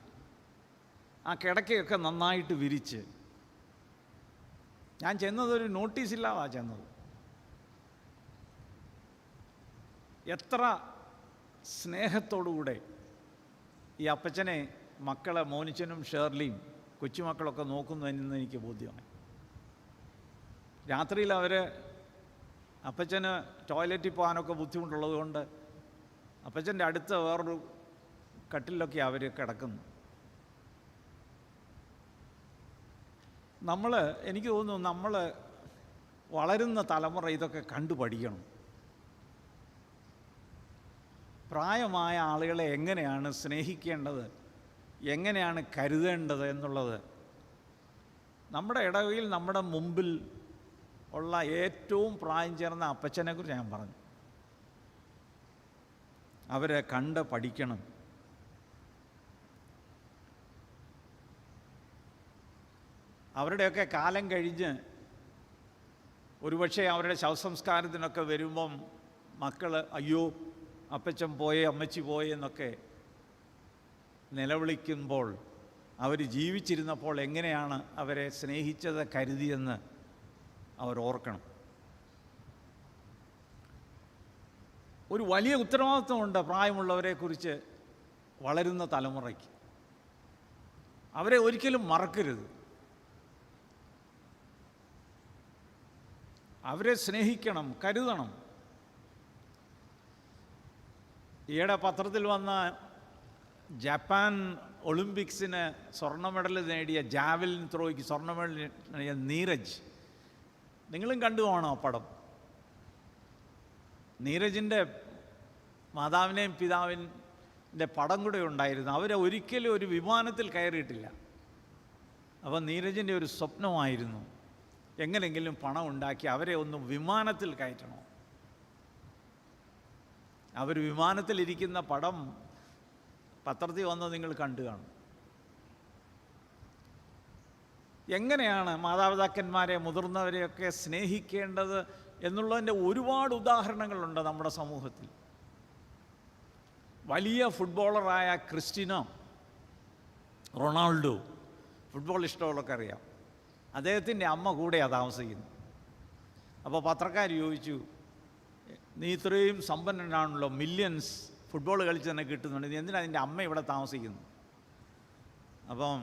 ആ കിടക്കയൊക്കെ നന്നായിട്ട് വിരിച്ച്. ഞാൻ ചെന്നതൊരു നോട്ടീസില്ലാതാ ചെന്നത്. എത്ര സ്നേഹത്തോടുകൂടെ ഈ അപ്പച്ചനെ മക്കളെ മോനിച്ചനും ഷേർലിയും കൊച്ചുമക്കളൊക്കെ നോക്കുന്നു എന്ന് എനിക്ക് ബോധ്യമായി. രാത്രിയിൽ അവർ അപ്പച്ചന് ടോയ്ലറ്റിൽ പോകാനൊക്കെ ബുദ്ധിമുട്ടുള്ളത് കൊണ്ട് അപ്പച്ചൻ്റെ അടുത്ത് വേറൊരു കട്ടിലൊക്കെ അവർ കിടക്കുന്നു. എനിക്ക് തോന്നുന്നു നമ്മൾ വളരുന്ന തലമുറ ഇതൊക്കെ കണ്ടു പഠിക്കണം. പ്രായമായ ആളുകളെ എങ്ങനെയാണ് സ്നേഹിക്കേണ്ടത്, എങ്ങനെയാണ് കരുതേണ്ടത് എന്നുള്ളത് നമ്മുടെ ഇടവയിൽ നമ്മുടെ മുമ്പിൽ ഉള്ള ഏറ്റവും പ്രായം ചേർന്ന അപ്പച്ചനെക്കുറിച്ച് ഞാൻ പറഞ്ഞു. അവരെ കണ്ട് പഠിക്കണം. അവരുടെയൊക്കെ കാലം കഴിഞ്ഞ് ഒരുപക്ഷെ അവരുടെ ശവസംസ്കാരത്തിനൊക്കെ വരുമ്പം മക്കൾ അയ്യോ അപ്പച്ചൻ പോയേ അമ്മച്ചി പോയേ എന്നൊക്കെ നിലവിളിക്കുമ്പോൾ അവർ ജീവിച്ചിരുന്നപ്പോൾ എങ്ങനെയാണ് അവരെ സ്നേഹിച്ചത്, കരുതിയെന്ന് അവർ ഓർക്കണം. ഒരു വലിയ ഉത്തരവാദിത്വമുണ്ട് പ്രായമുള്ളവരെക്കുറിച്ച് വളരുന്ന തലമുറയ്ക്ക്. അവരെ ഒരിക്കലും മറക്കരുത്. അവരെ സ്നേഹിക്കണം, കരുതണം. ഈയിടെ പത്രത്തിൽ വന്ന ജപ്പാൻ ഒളിമ്പിക്സിന് സ്വർണ്ണ മെഡൽ നേടിയ ജാവലിൻ ത്രോയ്ക്ക് സ്വർണ്ണ മെഡൽ നേടിയ നീരജ്, നിങ്ങളും കണ്ടു പോകണം ആ പടം. നീരജിൻ്റെ മാതാവിനെയും പിതാവിൻ്റെ പടം കൂടെ ഉണ്ടായിരുന്നു. അവരെ ഒരിക്കലും ഒരു വിമാനത്തിൽ കയറിയിട്ടില്ല. അപ്പോൾ നീരജിൻ്റെ ഒരു സ്വപ്നമായിരുന്നു എങ്ങനെയെങ്കിലും പണം ഉണ്ടാക്കി അവരെ ഒന്ന് വിമാനത്തിൽ കയറ്റണം. അവർ വിമാനത്തിലിരിക്കുന്ന പടം പത്രത്തിൽ വന്ന് നിങ്ങൾ കണ്ടു കാണും. എങ്ങനെയാണ് മാതാപിതാക്കന്മാരെ, മുതിർന്നവരെയൊക്കെ സ്നേഹിക്കേണ്ടത് എന്നുള്ളതിൻ്റെ ഒരുപാട് ഉദാഹരണങ്ങളുണ്ട് നമ്മുടെ സമൂഹത്തിൽ. വലിയ ഫുട്ബോളറായ ക്രിസ്റ്റ്യാനോ റൊണാൾഡോ, ഫുട്ബോൾ ഇഷ്ടമുള്ളവർക്ക് അറിയാം, അദ്ദേഹത്തിൻ്റെ അമ്മ കൂടെയാണ് താമസിക്കുന്നത്. അപ്പോൾ പത്രക്കാർ ചോദിച്ചു, നീ ഇത്രയും സമ്പന്നനാണല്ലോ, മില്യൺസ് ഫുട്ബോൾ കളിച്ച് തന്നെ കിട്ടുന്നുണ്ട്, നീ എന്തിനാണ് നിൻ്റെ അമ്മ ഇവിടെ താമസിക്കുന്നു? അപ്പം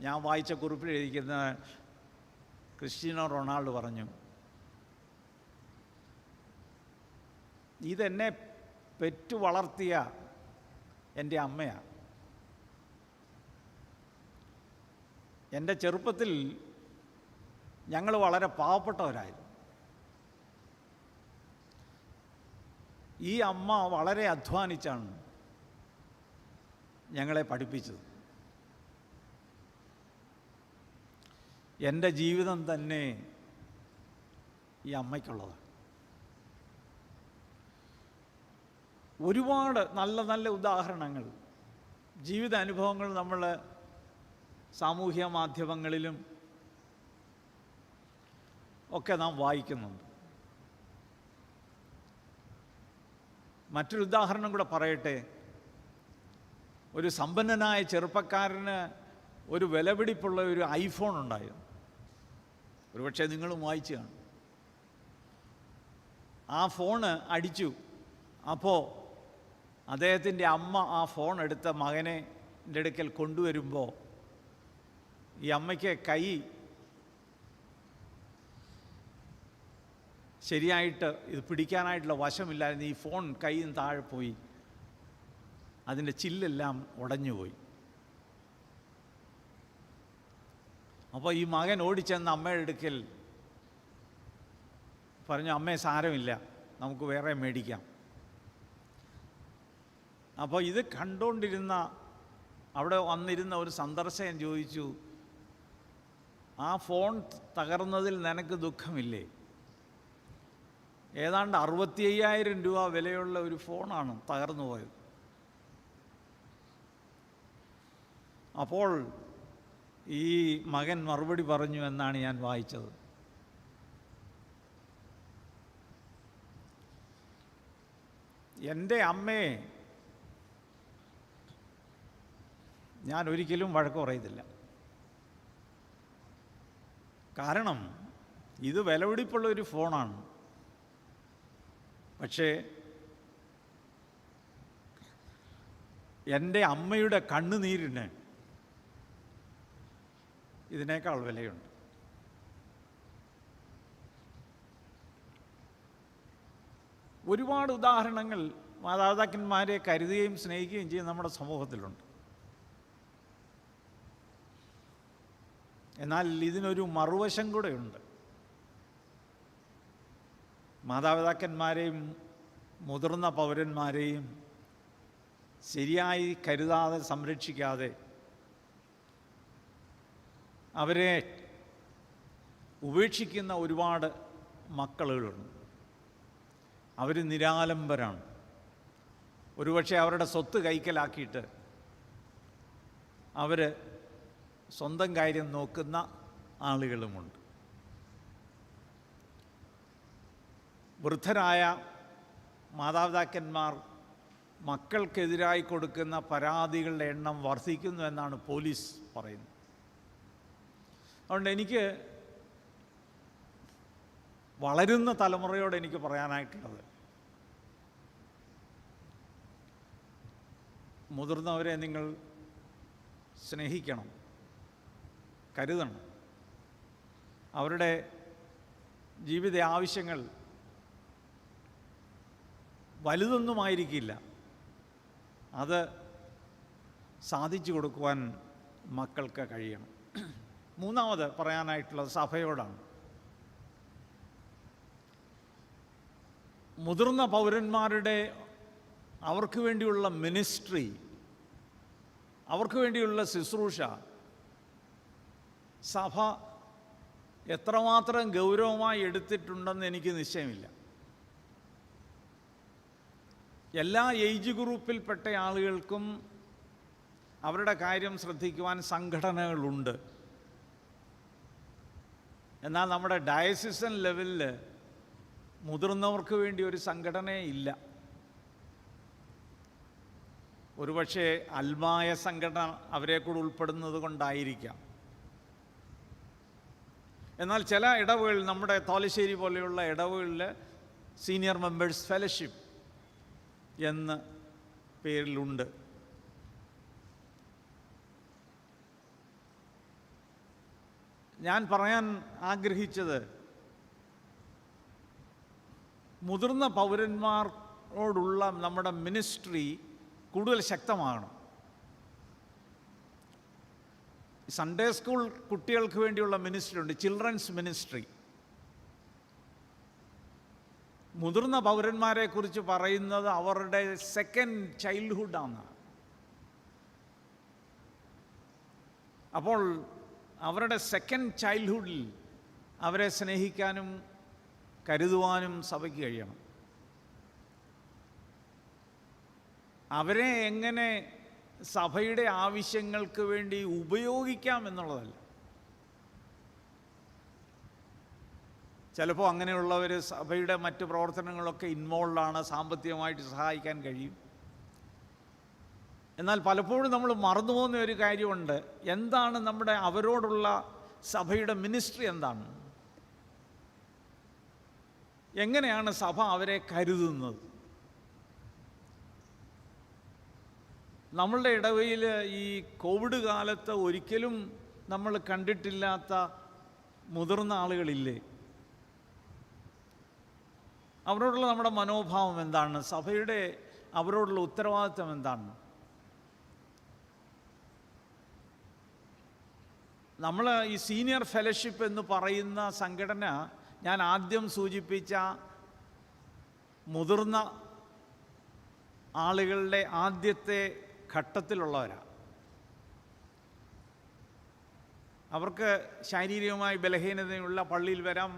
ഞാൻ വായിച്ച കുറിപ്പിൽ എഴുതിക്കുന്ന ക്രിസ്റ്റ്യാനോ റൊണാൾഡോ പറഞ്ഞു, ഇതെന്നെ പെറ്റു വളർത്തിയ എൻ്റെ അമ്മയാണ്. എൻ്റെ ചെറുപ്പത്തിൽ ഞങ്ങൾ വളരെ പാവപ്പെട്ടവരായിരുന്നു. ഈ അമ്മ വളരെ അധ്വാനിച്ചാണ് ഞങ്ങളെ പഠിപ്പിച്ചത്. എൻ്റെ ജീവിതം തന്നെ ഈ അമ്മയ്ക്കുള്ളതാണ്. ഒരുപാട് നല്ല നല്ല ഉദാഹരണങ്ങൾ, ജീവിത അനുഭവങ്ങൾ നമ്മൾ സാമൂഹ്യ മാധ്യമങ്ങളിലും ഒക്കെ നാം വായിക്കുന്നുണ്ട്. മറ്റൊരു ഉദാഹരണം കൂടെ പറയട്ടെ. ഒരു സമ്പന്നനായ ചെറുപ്പക്കാരന് ഒരു വിലപിടിപ്പുള്ള ഒരു ഐഫോൺ ഉണ്ടായിരുന്നു. ഒരുപക്ഷെ നിങ്ങളും വായിച്ചു കാണും. ആ ഫോണ് അടിച്ചു. അപ്പോൾ അദ്ദേഹത്തിൻ്റെ അമ്മ ആ ഫോൺ എടുത്ത മകനെ എൻ്റെ അടുക്കൽ കൊണ്ടുവരുമ്പോൾ ഈ അമ്മയ്ക്ക് കൈ ശരിയായിട്ട് ഇത് പിടിക്കാനായിട്ടുള്ള വശമില്ലായിരുന്നു. ഈ ഫോൺ കയ്യിൽ നിന്ന് താഴെ പോയി, അതിൻ്റെ ചില്ലെല്ലാം ഉടഞ്ഞുപോയി. അപ്പോൾ ഈ മകൻ ഓടിച്ചെന്ന് അമ്മയുടെ അടുക്കൽ പറഞ്ഞു, അമ്മേ സാരമില്ല, നമുക്ക് വേറെ മേടിക്കാം. അപ്പോൾ ഇത് കണ്ടുകൊണ്ടിരുന്ന അവിടെ വന്നിരുന്ന ഒരു സന്ദർശകൻ ചോദിച്ചു, ആ ഫോൺ തകർന്നതിൽ നിനക്ക് ദുഃഖമില്ലേ? ഏതാണ്ട് 65,000 രൂപ വിലയുള്ള ഒരു ഫോണാണ് തകർന്നു പോയത്. അപ്പോൾ ഈ മകൻ മറുപടി പറഞ്ഞു എന്നാണ് ഞാൻ വായിച്ചത്. എൻ്റെ അമ്മയെ ഞാൻ ഒരിക്കലും വഴക്ക് പറയത്തില്ല. കാരണം ഇത് വിലപിടിപ്പുള്ള ഒരു ഫോണാണ്. പക്ഷേ എൻ്റെ അമ്മയുടെ കണ്ണുനീരിന് ഇതിനേക്കാൾ വിലയുണ്ട്. ഒരുപാട് ഉദാഹരണങ്ങൾ മാതാപിതാക്കന്മാരെ കരുതുകയും സ്നേഹിക്കുകയും ചെയ്യുന്ന നമ്മുടെ സമൂഹത്തിലുണ്ട്. എന്നാൽ ഇതിനൊരു മറുവശം കൂടെയുണ്ട്. മാതാപിതാക്കന്മാരെയും മുതിർന്ന പൗരന്മാരെയും ശരിയായി കരുതാതെ സംരക്ഷിക്കാതെ അവരെ ഉപേക്ഷിക്കുന്ന ഒരുപാട് മക്കളുകളുണ്ട്. അവർ നിരാലംബരാണ്. ഒരുപക്ഷെ അവരുടെ സ്വത്ത് കൈക്കലാക്കിയിട്ട് അവർ സ്വന്തം കാര്യം നോക്കുന്ന ആളുകളുമുണ്ട്. വൃദ്ധരായ മാതാപിതാക്കന്മാർ മക്കൾക്കെതിരായി കൊടുക്കുന്ന പരാതികളുടെ എണ്ണം വർദ്ധിക്കുന്നു എന്നാണ് പോലീസ് പറയുന്നത്. അതുകൊണ്ട് എനിക്ക് വളരുന്ന തലമുറയോട് എനിക്ക് പറയാനായിട്ടുള്ളത്, മുതിർന്നവരെ നിങ്ങൾ സ്നേഹിക്കണം, കരുതണം. അവരുടെ ജീവിത ആവശ്യങ്ങൾ വലുതൊന്നുമായിരിക്കില്ല, അത് സാധിച്ചു കൊടുക്കുവാൻ മക്കൾക്ക് കഴിയണം. മൂന്നാമത് പറയാനായിട്ടുള്ളത് സഭയോടാണ്. മുതിർന്ന പൗരന്മാരുടെ അവർക്ക് വേണ്ടിയുള്ള മിനിസ്ട്രി, അവർക്ക് വേണ്ടിയുള്ള ശുശ്രൂഷ സഭ എത്രമാത്രം ഗൗരവമായി എടുത്തിട്ടുണ്ടെന്ന് എനിക്ക് നിശ്ചയമില്ല. എല്ലാ ഏജ് ഗ്രൂപ്പിൽപ്പെട്ട ആളുകൾക്കും അവരുടെ കാര്യം ശ്രദ്ധിക്കുവാൻ സംഘടനകളുണ്ട്. എന്നാൽ നമ്മുടെ ഡയസിസൺ ലെവലിൽ മുതിർന്നവർക്ക് വേണ്ടി ഒരു സംഘടനയേ ഇല്ല. ഒരുപക്ഷെ അൽമായ സംഘടന അവരെ കൂടെ ഉൾപ്പെടുന്നത് കൊണ്ടായിരിക്കാം. എന്നാൽ ചില ഇടവുകളിൽ, നമ്മുടെ തോലശ്ശേരി പോലെയുള്ള ഇടവുകളിൽ സീനിയർ മെമ്പേഴ്സ് ഫെലോഷിപ്പ് എന്ന പേരിലുണ്ട്. ഞാൻ പറയാൻ ആഗ്രഹിച്ചത്, മുതിർന്ന പൗരന്മാരോടുള്ള നമ്മുടെ മിനിസ്ട്രി കൂടുതൽ ശക്തമാകണം. സൺഡേ സ്കൂൾ കുട്ടികൾക്ക് വേണ്ടിയുള്ള മിനിസ്ട്രി ഉണ്ട്, ചിൽഡ്രൻസ് മിനിസ്ട്രി. മുതിർന്ന പൗരന്മാരെക്കുറിച്ച് പറയുന്നത് അവരുടെ സെക്കൻഡ് ചൈൽഡ്ഹുഡാണ്. അപ്പോൾ അവരുടെ സെക്കൻഡ് ചൈൽഡ്ഹുഡിൽ അവരെ സ്നേഹിക്കാനും കരുതുവാനും സഭയ്ക്ക് കഴിയണം. അവരെ എങ്ങനെ സഭയുടെ ആവശ്യങ്ങൾക്ക് വേണ്ടി ഉപയോഗിക്കാം എന്നുള്ളതല്ല. ചിലപ്പോൾ അങ്ങനെയുള്ളവർ സഭയുടെ മറ്റ് പ്രവർത്തനങ്ങളൊക്കെ ഇൻവോൾവാണ്, സാമ്പത്തികമായിട്ട് സഹായിക്കാൻ കഴിയും. എന്നാൽ പലപ്പോഴും നമ്മൾ മറന്നുപോകുന്ന ഒരു കാര്യമുണ്ട്. എന്താണ് നമ്മുടെ അവരോടുള്ള സഭയുടെ മിനിസ്ട്രി? എന്താണ്? എങ്ങനെയാണ് സഭ അവരെ കരുതുന്നത്? നമ്മളുടെ ഇടവയിൽ ഈ കോവിഡ് കാലത്ത് ഒരിക്കലും നമ്മൾ കണ്ടിട്ടില്ലാത്ത മുതിർന്ന ആളുകളില്ലേ? അവരോടുള്ള നമ്മുടെ മനോഭാവം എന്താണ്? സഭയുടെ അവരോടുള്ള ഉത്തരവാദിത്വം എന്താണ്? നമ്മൾ ഈ സീനിയർ ഫെലോഷിപ്പ് എന്ന് പറയുന്ന സംഘടന, ഞാൻ ആദ്യം സൂചിപ്പിച്ച മുതിർന്ന ആളുകളുടെ ആദ്യത്തെ ഘട്ടത്തിലുള്ളവരാണ്. അവർക്ക് ശാരീരികമായി ബലഹീനതയുള്ള, പള്ളിയിൽ വരാം,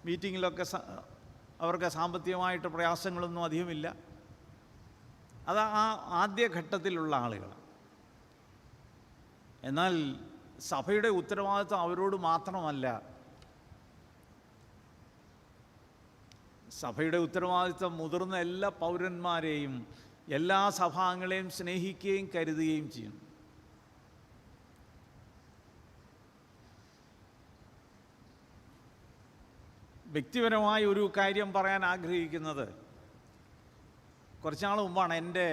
മീറ്റിങ്ങിലൊക്കെ അവർക്ക് സാമ്പത്തികമായിട്ട് പ്രയാസങ്ങളൊന്നും അധികമില്ല. അത് ആ ആദ്യ ഘട്ടത്തിലുള്ള ആളുകളാണ്. എന്നാൽ സഭയുടെ ഉത്തരവാദിത്വം അവരോട് മാത്രമല്ല. സഭയുടെ ഉത്തരവാദിത്വം മുതിർന്ന എല്ലാ പൗരന്മാരെയും എല്ലാ സഭാംഗങ്ങളെയും സ്നേഹിക്കുകയും കരുതുകയും ചെയ്യും. വ്യക്തിപരമായ ഒരു കാര്യം പറയാൻ ആഗ്രഹിക്കുന്നത്, കുറച്ചുനാൾ മുമ്പാണ് എൻ്റെ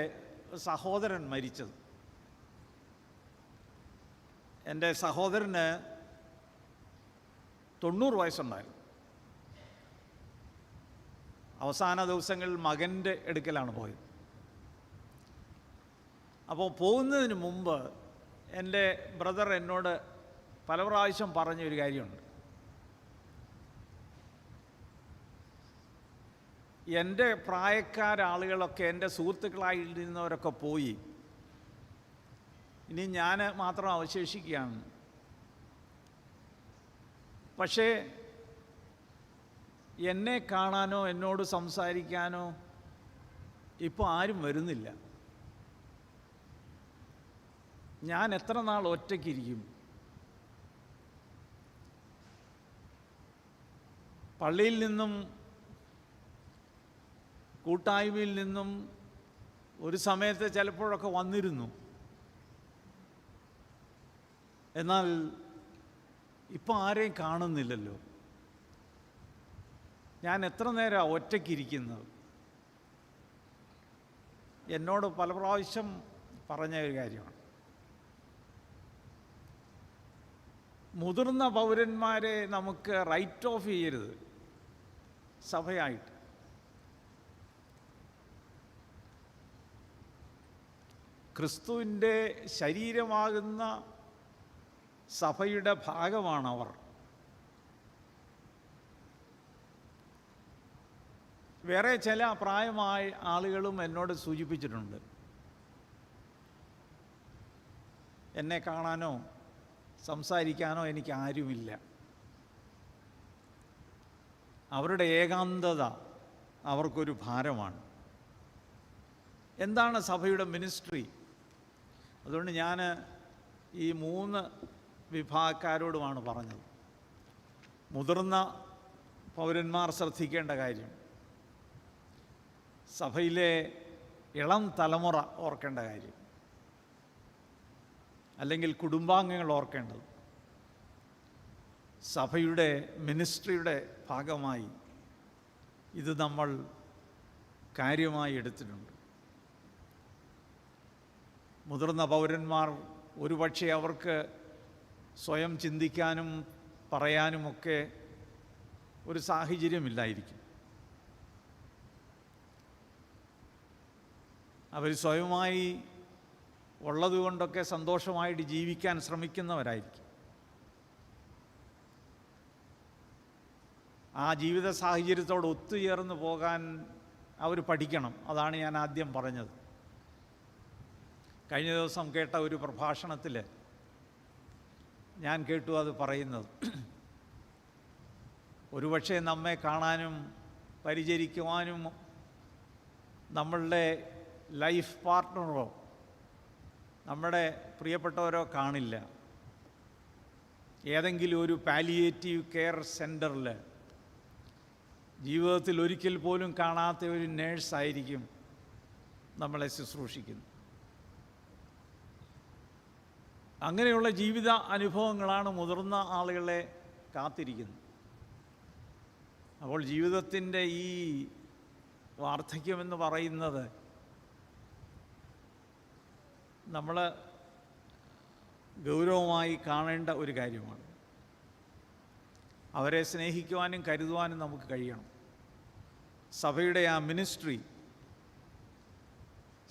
സഹോദരൻ മരിച്ചത്. എൻ്റെ സഹോദരന് 90 വയസ്സുണ്ടായിരുന്നു. അവസാന ദിവസങ്ങളിൽ മകൻ്റെ അടുക്കലാണ് പോയത്. അപ്പോൾ പോകുന്നതിന് മുമ്പ് എൻ്റെ ബ്രദർ എന്നോട് പല പ്രാവശ്യം പറഞ്ഞൊരു കാര്യമുണ്ട്. എൻ്റെ പ്രായക്കാരാളുകളൊക്കെ, എൻ്റെ സുഹൃത്തുക്കളായിരുന്നവരൊക്കെ പോയി ഇനി ഞാൻ മാത്രം അവശേഷിക്കുകയാണ്. പക്ഷേ എന്നെ കാണാനോ എന്നോട് സംസാരിക്കാനോ ഇപ്പോൾ ആരും വരുന്നില്ല. ഞാൻ എത്ര നാൾ ഒറ്റയ്ക്കിരിക്കും? പള്ളിയിൽ നിന്നും കൂട്ടായ്മയിൽ നിന്നും ഒരു സമയത്ത് ചിലപ്പോഴൊക്കെ വന്നിരുന്നു. എന്നാൽ ഇപ്പം ആരെയും കാണുന്നില്ലല്ലോ. ഞാൻ എത്ര നേരമാണ് ഒറ്റയ്ക്കിരിക്കുന്നത്? എന്നോട് പല പ്രാവശ്യം പറഞ്ഞ ഒരു കാര്യമാണ്. മുതിർന്ന പൗരന്മാരെ നമുക്ക് റൈറ്റ് ഓഫ് ചെയ്യരുത് സഭയായിട്ട്. ക്രിസ്തുവിൻ്റെ ശരീരമാകുന്ന സഭയുടെ ഭാഗമാണവർ. വേറെ ചില പ്രായമായ ആളുകളും എന്നോട് സൂചിപ്പിച്ചിട്ടുണ്ട്, എന്നെ കാണാനോ സംസാരിക്കാനോ എനിക്ക് ആരുമില്ല. അവരുടെ ഏകാന്തത അവർക്കൊരു ഭാരമാണ്. എന്താണ് സഭയുടെ മിനിസ്ട്രി? അതുകൊണ്ട് ഞാൻ ഈ 3 വിഭാഗക്കാരോടുമാണ് പറഞ്ഞത്. മുതിർന്ന പൗരന്മാർ ശ്രദ്ധിക്കേണ്ട കാര്യം, സഭയിലെ ഇളം തലമുറ ഓർക്കേണ്ട കാര്യം, അല്ലെങ്കിൽ കുടുംബാംഗങ്ങൾ ഓർക്കേണ്ടത്, സഭയുടെ മിനിസ്ട്രിയുടെ ഭാഗമായി ഇത് നമ്മൾ കാര്യമായി എടുത്തിട്ടുണ്ട്. മുതിർന്ന പൗരന്മാർ ഒരുപക്ഷെ അവർക്ക് സ്വയം ചിന്തിക്കാനും പറയാനുമൊക്കെ ഒരു സാഹചര്യമില്ലായിരിക്കും. അവർ സ്വയമായി ഉള്ളതുകൊണ്ടൊക്കെ സന്തോഷമായിട്ട് ജീവിക്കാൻ ശ്രമിക്കുന്നവരായിരിക്കും. ആ ജീവിത സാഹചര്യത്തോട് ഒത്തുചേർന്ന് പോകാൻ അവർ പഠിക്കണം. അതാണ് ഞാൻ ആദ്യം പറഞ്ഞത്. കഴിഞ്ഞ ദിവസം കേട്ട ഒരു പ്രഭാഷണത്തിൽ ഞാൻ കേട്ടു അത് പറയുന്നത്. ഒരുപക്ഷെ നമ്മെ കാണാനും പരിചരിക്കുവാനും നമ്മളുടെ ലൈഫ് പാർട്ട്ണറോ നമ്മുടെ പ്രിയപ്പെട്ടവരോ കാണില്ല. ഏതെങ്കിലും ഒരു പാലിയേറ്റീവ് കെയർ സെൻറ്ററിൽ ജീവിതത്തിൽ ഒരിക്കൽ പോലും കാണാത്ത ഒരു നേഴ്സായിരിക്കും നമ്മളെ ശുശ്രൂഷിക്കുന്നത്. അങ്ങനെയുള്ള ജീവിത അനുഭവങ്ങളാണ് മുതിർന്ന ആളുകളെ കാത്തിരിക്കുന്നത്. അപ്പോൾ ജീവിതത്തിൻ്റെ ഈ വാർദ്ധക്യമെന്ന് പറയുന്നത് നമ്മൾ ഗൗരവമായി കാണേണ്ട ഒരു കാര്യമാണ്. അവരെ സ്നേഹിക്കുവാനും കരുതുവാനും നമുക്ക് കഴിയണം. സഭയുടെ ആ മിനിസ്ട്രി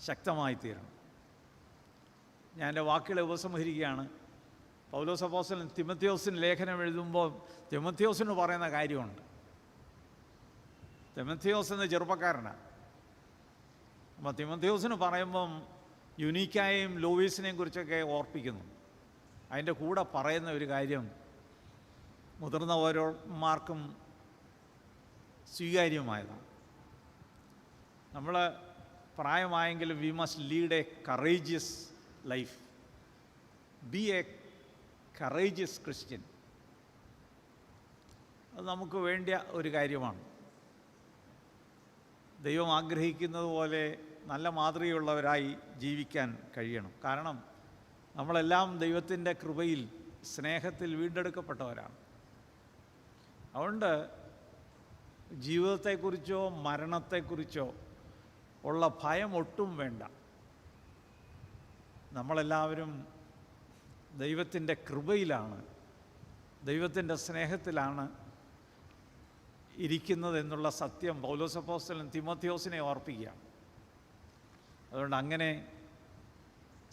ശക്തമായി തീരണം. ഞാൻ എൻ്റെ വാക്കുകളെ ഉപസംഹരിക്കുകയാണ്. പൗലോസ് അപ്പോസ്തലൻ തിമോഥെയോസിന് ലേഖനം എഴുതുമ്പോൾ തിമോഥെയോസിന് പറയുന്ന കാര്യമുണ്ട്. തിമോഥെയോസ് എന്ന ചെറുപ്പക്കാരനാണ്. അപ്പോൾ തിമോഥെയോസിന് പറയുമ്പം യുനീക്കായെയും ലോവീസിനെയും കുറിച്ചൊക്കെ ഓർപ്പിക്കുന്നു. അതിൻ്റെ കൂടെ പറയുന്ന ഒരു കാര്യം മുതിർന്ന ഓരോമാർക്കും സ്വീകാര്യമായതാണ്. നമ്മൾ പ്രായമായെങ്കിലും we must lead a courageous life, be a courageous Christian. അത് നമുക്ക് വേണ്ട ഒരു കാര്യമാണ്. ദൈവം ആഗ്രഹിക്കുന്നത് പോലെ നല്ല മാതൃകയുള്ളവരായി ജീവിക്കാൻ കഴിയണം. കാരണം നമ്മളെല്ലാം ദൈവത്തിൻ്റെ കൃപയിൽ സ്നേഹത്തിൽ വീണ്ടെടുക്കപ്പെട്ടവരാണ്. അതുകൊണ്ട് ജീവിതത്തെക്കുറിച്ചോ മരണത്തെക്കുറിച്ചോ ഉള്ള ഭയം ഒട്ടും വേണ്ട. നമ്മളെല്ലാവരും ദൈവത്തിൻ്റെ കൃപയിലാണ്, ദൈവത്തിൻ്റെ സ്നേഹത്തിലാണ് ഇരിക്കുന്നത് എന്നുള്ള സത്യം പൗലോസ് അപ്പോസ്തലൻ തിമോഥെയോസിനെ ഓർപ്പിക്കുകയാണ്. അതുകൊണ്ട് അങ്ങനെ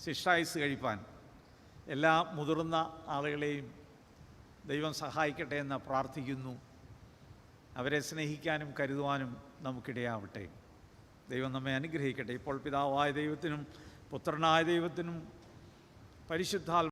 ശിഷ്ടായുസ്സ് കഴിപ്പാൻ എല്ലാ മുതിർന്ന ആളുകളെയും ദൈവം സഹായിക്കട്ടെ എന്ന് പ്രാർത്ഥിക്കുന്നു. അവരെ സ്നേഹിക്കാനും കരുതുവാനും നമുക്കിടയാവട്ടെ. ദൈവം നമ്മെ അനുഗ്രഹിക്കട്ടെ. ഇപ്പോൾ പിതാവായ ദൈവത്തിനും പുത്രനായ ദൈവത്തിനും പരിശുദ്ധാത്മാ